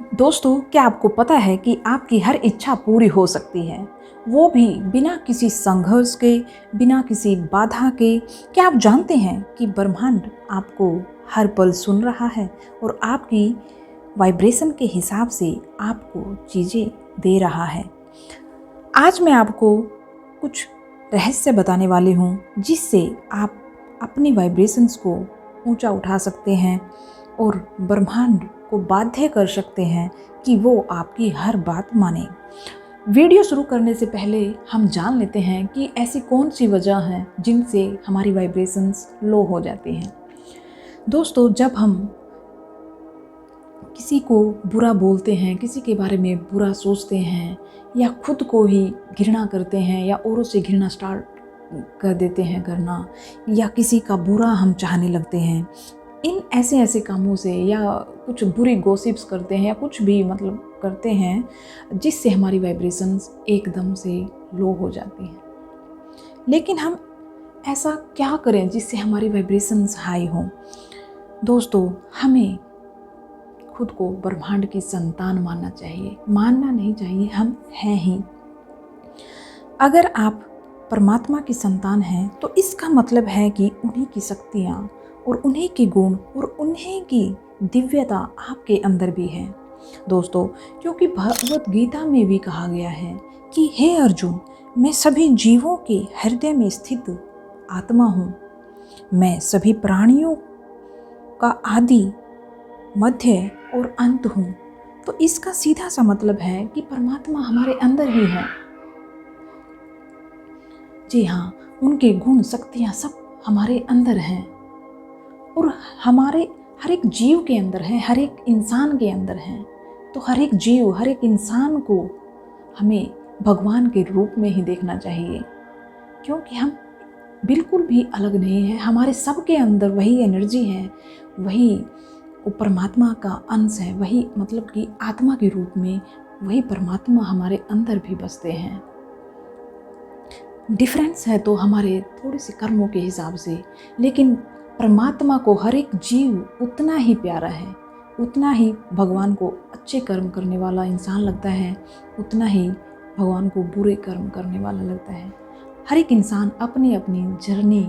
दोस्तों, क्या आपको पता है कि आपकी हर इच्छा पूरी हो सकती है, वो भी बिना किसी संघर्ष के, बिना किसी बाधा के। क्या आप जानते हैं कि ब्रह्मांड आपको हर पल सुन रहा है और आपकी वाइब्रेशन के हिसाब से आपको चीज़ें दे रहा है। आज मैं आपको कुछ रहस्य बताने वाली हूँ जिससे आप अपनी वाइब्रेशंस को ऊंचा उठा सकते हैं और ब्रह्मांड को बाध्य कर सकते हैं कि वो आपकी हर बात माने। वीडियो शुरू करने से पहले हम जान लेते हैं कि ऐसी कौन सी वजह हैं जिनसे हमारी वाइब्रेशंस लो हो जाती हैं। दोस्तों, जब हम किसी को बुरा बोलते हैं, किसी के बारे में बुरा सोचते हैं या खुद को ही घृणा करते हैं या औरों से घृणा स्टार्ट कर देते हैं करना, या किसी का बुरा हम चाहने लगते हैं, इन ऐसे कामों से या कुछ बुरी गॉसिप्स करते हैं या कुछ भी करते हैं जिससे हमारी वाइब्रेशंस एकदम से लो हो जाती हैं। लेकिन हम ऐसा क्या करें जिससे हमारी वाइब्रेशंस हाई हों? दोस्तों, हमें खुद को ब्रह्मांड की संतान मानना चाहिए। मानना नहीं चाहिए, हम हैं ही। अगर आप परमात्मा की संतान हैं तो इसका मतलब है कि उन्हीं की शक्तियाँ और उन्हीं के गुण और उन्हीं की दिव्यता आपके अंदर भी है। दोस्तों, क्योंकि भगवत गीता में भी कहा गया है कि हे अर्जुन, मैं सभी जीवों के हृदय में स्थित आत्मा हूँ। मैं सभी प्राणियों का आदि, मध्य और अंत हूँ। तो इसका सीधा सा मतलब है कि परमात्मा हमारे अंदर ही है। जी हाँ, उनके गुण शक्तियाँ सब हमारे अंदर हैं और हमारे हर एक जीव के अंदर है, हर एक इंसान के अंदर है। तो हर एक जीव, हर एक इंसान को हमें भगवान के रूप में ही देखना चाहिए, क्योंकि हम बिल्कुल भी अलग नहीं है। हमारे सबके अंदर वही एनर्जी है, वही परमात्मा का अंश है, वही कि आत्मा के रूप में वही परमात्मा हमारे अंदर भी बसते हैं। डिफरेंस है तो हमारे थोड़े से कर्मों के हिसाब से, लेकिन परमात्मा को हर एक जीव उतना ही प्यारा है, उतना ही भगवान को अच्छे कर्म करने वाला इंसान लगता है, उतना ही भगवान को बुरे कर्म करने वाला लगता है। हर एक इंसान अपनी अपनी जर्नी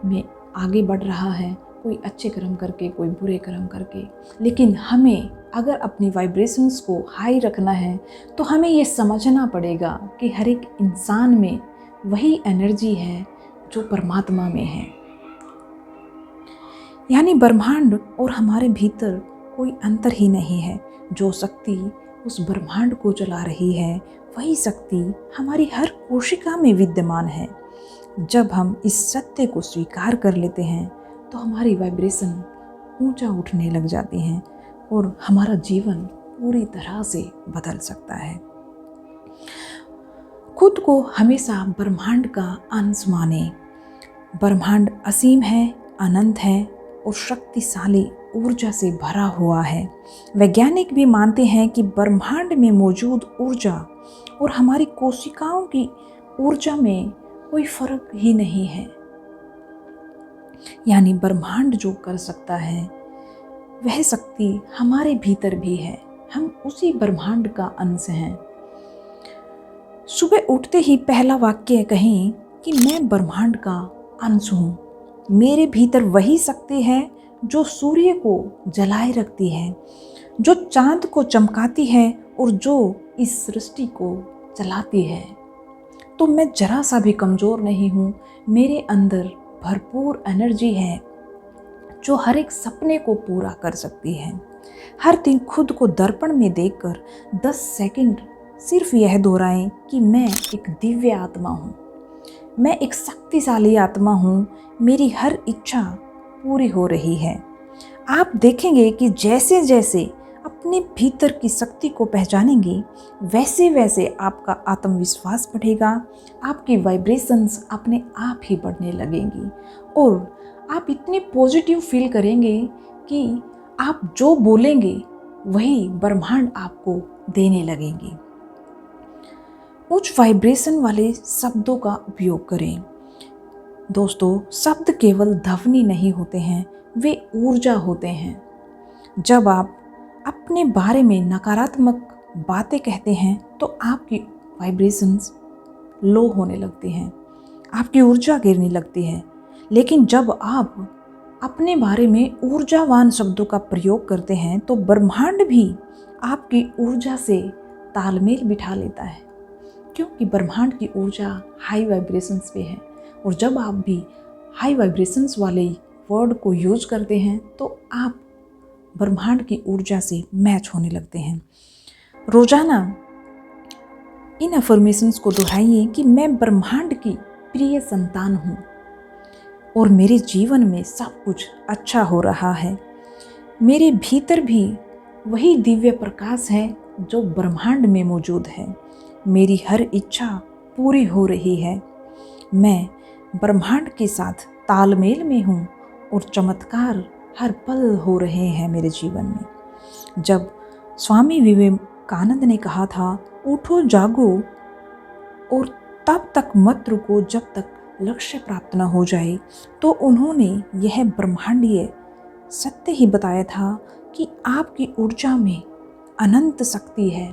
में आगे बढ़ रहा है, कोई अच्छे कर्म करके, कोई बुरे कर्म करके। लेकिन हमें अगर अपनी वाइब्रेशंस को हाई रखना है तो हमें ये समझना पड़ेगा कि हर एक इंसान में वही एनर्जी है जो परमात्मा में है। यानी ब्रह्मांड और हमारे भीतर कोई अंतर ही नहीं है। जो शक्ति उस ब्रह्मांड को चला रही है, वही शक्ति हमारी हर कोशिका में विद्यमान है। जब हम इस सत्य को स्वीकार कर लेते हैं तो हमारी वाइब्रेशन ऊंचा उठने लग जाती हैं और हमारा जीवन पूरी तरह से बदल सकता है। खुद को हमेशा ब्रह्मांड का अंश माने। ब्रह्मांड असीम है, अनंत है और शक्तिशाली ऊर्जा से भरा हुआ है। वैज्ञानिक भी मानते हैं कि ब्रह्मांड में मौजूद ऊर्जा और हमारी कोशिकाओं की ऊर्जा में कोई फर्क ही नहीं है। यानी ब्रह्मांड जो कर सकता है वह शक्ति हमारे भीतर भी है। हम उसी ब्रह्मांड का अंश हैं। सुबह उठते ही पहला वाक्य कहें कि मैं ब्रह्मांड का अंश हूँ। मेरे भीतर वही शक्ति है जो सूर्य को जलाए रखती है, जो चांद को चमकाती है और जो इस सृष्टि को चलाती है। तो मैं जरा सा भी कमज़ोर नहीं हूँ। मेरे अंदर भरपूर एनर्जी है जो हर एक सपने को पूरा कर सकती है। हर दिन खुद को दर्पण में देखकर 10 सेकंड सिर्फ यह दोहराएं कि मैं एक दिव्य आत्मा हूँ, मैं एक शक्तिशाली आत्मा हूँ, मेरी हर इच्छा पूरी हो रही है। आप देखेंगे कि जैसे जैसे अपने भीतर की शक्ति को पहचानेंगे, वैसे वैसे आपका आत्मविश्वास बढ़ेगा, आपकी वाइब्रेशंस अपने आप ही बढ़ने लगेंगी और आप इतने पॉजिटिव फील करेंगे कि आप जो बोलेंगे वही ब्रह्मांड आपको देने लगेंगे। उच्च वाइब्रेशन वाले शब्दों का उपयोग करें। दोस्तों, शब्द केवल ध्वनि नहीं होते हैं, वे ऊर्जा होते हैं। जब आप अपने बारे में नकारात्मक बातें कहते हैं तो आपकी वाइब्रेशंस लो होने लगती हैं, आपकी ऊर्जा गिरने लगती है। लेकिन जब आप अपने बारे में ऊर्जावान शब्दों का प्रयोग करते हैं तो ब्रह्मांड भी आपकी ऊर्जा से तालमेल बिठा लेता है, क्योंकि ब्रह्मांड की ऊर्जा हाई वाइब्रेशंस पे है। और जब आप भी हाई वाइब्रेशंस वाले वर्ड को यूज करते हैं तो आप ब्रह्मांड की ऊर्जा से मैच होने लगते हैं। रोजाना इन अफर्मेशंस को दोहराइए कि मैं ब्रह्मांड की प्रिय संतान हूँ और मेरे जीवन में सब कुछ अच्छा हो रहा है। मेरे भीतर भी वही दिव्य प्रकाश है जो ब्रह्मांड में मौजूद है। मेरी हर इच्छा पूरी हो रही है। मैं ब्रह्मांड के साथ तालमेल में हूँ और चमत्कार हर पल हो रहे हैं मेरे जीवन में। जब स्वामी विवेकानंद ने कहा था, उठो जागो और तब तक मत रुको जब तक लक्ष्य प्राप्त न हो जाए, तो उन्होंने यह ब्रह्मांडीय सत्य ही बताया था कि आपकी ऊर्जा में अनंत शक्ति है।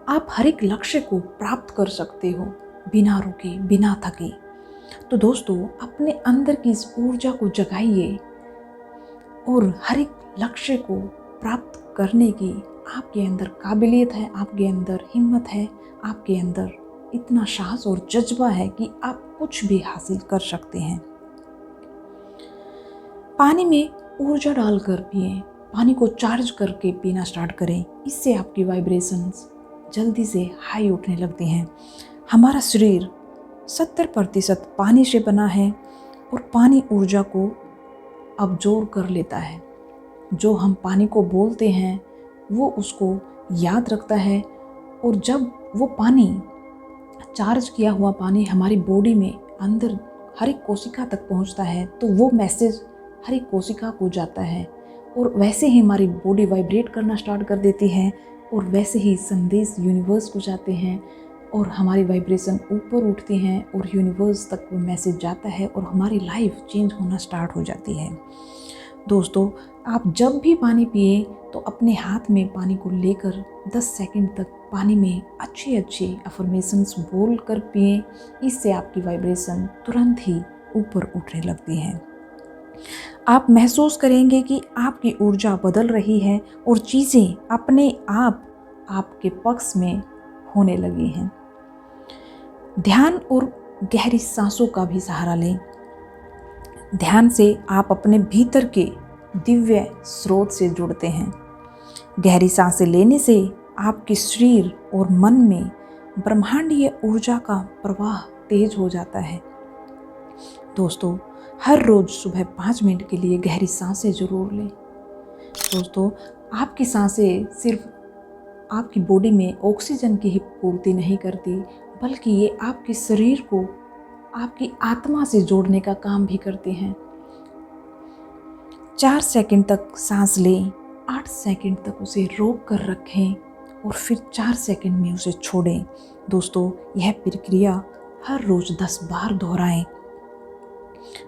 आप हर एक लक्ष्य को प्राप्त कर सकते हो बिना रुके, बिना थके। तो दोस्तों, अपने अंदर की इस ऊर्जा को जगाइए और हर एक लक्ष्य को प्राप्त करने की आपके अंदर काबिलियत है, आपके अंदर हिम्मत है, आपके अंदर इतना साहस और जज्बा है कि आप कुछ भी हासिल कर सकते हैं। पानी में ऊर्जा डालकर पिएं, पानी को चार्ज करके पीना स्टार्ट करें। इससे आपकी वाइब्रेशंस जल्दी से हाई उठने लगते हैं। हमारा शरीर 70% पानी से बना है और पानी ऊर्जा को अब्जॉर्ब कर लेता है। जो हम पानी को बोलते हैं वो उसको याद रखता है, और जब वो पानी, चार्ज किया हुआ पानी हमारी बॉडी में अंदर हर एक कोशिका तक पहुंचता है तो वो मैसेज हर एक कोशिका को जाता है, और वैसे ही हमारी बॉडी वाइब्रेट करना स्टार्ट कर देती है, और वैसे ही संदेश यूनिवर्स को जाते हैं और हमारी वाइब्रेशन ऊपर उठती हैं और यूनिवर्स तक वो मैसेज जाता है और हमारी लाइफ चेंज होना स्टार्ट हो जाती है। दोस्तों, आप जब भी पानी पिए तो अपने हाथ में पानी को लेकर 10 सेकंड तक पानी में अच्छे अच्छे अफर्मेशंस बोल कर पिए। इससे आपकी वाइब्रेशन तुरंत ही ऊपर उठने लगती है। आप महसूस करेंगे कि आपकी ऊर्जा बदल रही है और चीज़ें अपने आप आपके पक्ष में होने लगी हैं। ध्यान और गहरी सांसों का भी सहारा लें। ध्यान से आप अपने भीतर के दिव्य स्रोत से जुड़ते हैं। गहरी सांसें लेने से आपके शरीर और मन में ब्रह्मांडीय ऊर्जा का प्रवाह तेज हो जाता है। दोस्तों, हर रोज सुबह 5 मिनट के लिए गहरी सांसें जरूर लें। दोस्तों, आपकी सांसें सिर्फ आपकी बॉडी में ऑक्सीजन की ही पूर्ति नहीं करती, बल्कि ये आपके शरीर को आपकी आत्मा से जोड़ने का काम भी करते हैं। 4 सेकंड तक सांस लें, 8 सेकंड तक उसे रोक कर रखें और फिर 4 सेकंड में उसे छोड़ें। दोस्तों, यह प्रक्रिया हर रोज 10 बार दोहराएं।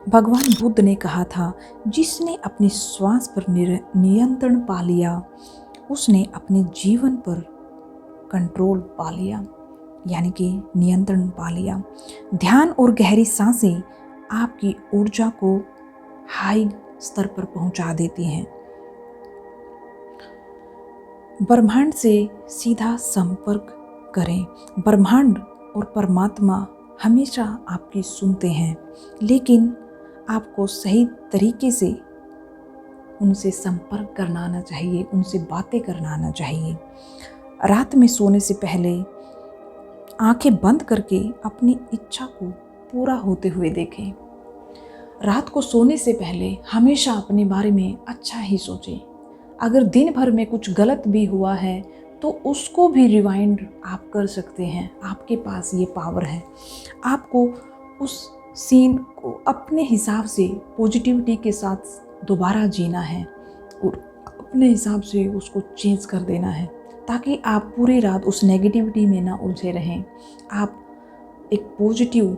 भगवान बुद्ध ने कहा था, जिसने अपनी श्वास पर नियंत्रण पा लिया उसने अपने जीवन पर कंट्रोल पा लिया, यानी कि नियंत्रण पा लिया। ध्यान और गहरी सांसें आपकी ऊर्जा को हाई स्तर पर पहुंचा देती हैं। ब्रह्मांड से सीधा संपर्क करें। ब्रह्मांड और परमात्मा हमेशा आपकी सुनते हैं, लेकिन आपको सही तरीके से उनसे संपर्क करना आना चाहिए, उनसे बातें करना आना चाहिए। रात में सोने से पहले आंखें बंद करके अपनी इच्छा को पूरा होते हुए देखें। रात को सोने से पहले हमेशा अपने बारे में अच्छा ही सोचें। अगर दिन भर में कुछ गलत भी हुआ है तो उसको भी रिवाइंड आप कर सकते हैं। आपके पास ये पावर है। आपको उस सीन को अपने हिसाब से पॉजिटिविटी के साथ दोबारा जीना है और अपने हिसाब से उसको चेंज कर देना है, ताकि आप पूरी रात उस नेगेटिविटी में ना उलझे रहें। आप एक पॉजिटिव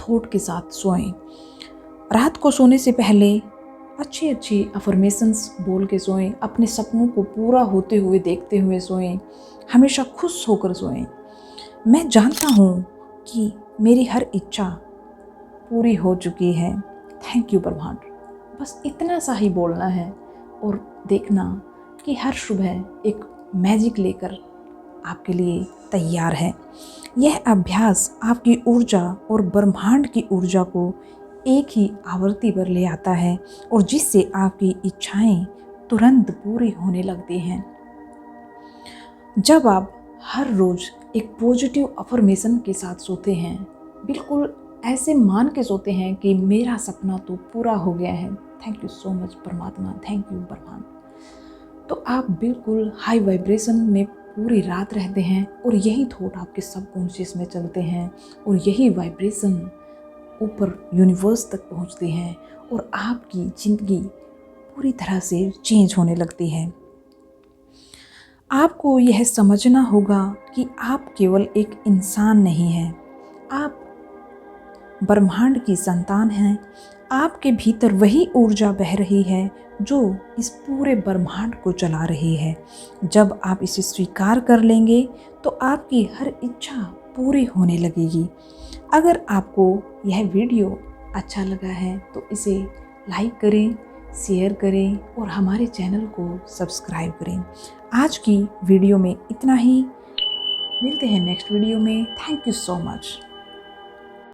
थॉट के साथ सोएं। रात को सोने से पहले अच्छी अच्छी अफर्मेशंस बोल के सोएं, अपने सपनों को पूरा होते हुए देखते हुए सोएं, हमेशा खुश होकर सोएं। मैं जानता हूँ कि मेरी हर इच्छा पूरी हो चुकी है। थैंक यू ब्रह्मांड। बस इतना सा ही बोलना है और देखना कि हर सुबह एक मैजिक लेकर आपके लिए तैयार है। यह अभ्यास आपकी ऊर्जा और ब्रह्मांड की ऊर्जा को एक ही आवृत्ति पर ले आता है और जिससे आपकी इच्छाएं तुरंत पूरी होने लगती हैं। जब आप हर रोज़ एक पॉजिटिव अफर्मेशन के साथ सोते हैं, बिल्कुल ऐसे मान के सोते हैं कि मेरा सपना तो पूरा हो गया है, थैंक यू सो मच परमात्मा, थैंक यू ब्रह्मांड, तो आप बिल्कुल हाई वाइब्रेशन में पूरी रात रहते हैं और यही थॉट आपके सबकॉन्शियस में चलते हैं और यही वाइब्रेशन ऊपर यूनिवर्स तक पहुंचती हैं और आपकी ज़िंदगी पूरी तरह से चेंज होने लगती है। आपको यह समझना होगा कि आप केवल एक इंसान नहीं हैं, आप ब्रह्मांड की संतान हैं। आपके भीतर वही ऊर्जा बह रही है जो इस पूरे ब्रह्मांड को चला रही है। जब आप इसे स्वीकार कर लेंगे तो आपकी हर इच्छा पूरी होने लगेगी। अगर आपको यह वीडियो अच्छा लगा है तो इसे लाइक करें, शेयर करें और हमारे चैनल को सब्सक्राइब करें। आज की वीडियो में इतना ही, मिलते हैं नेक्स्ट वीडियो में। Thank you so much.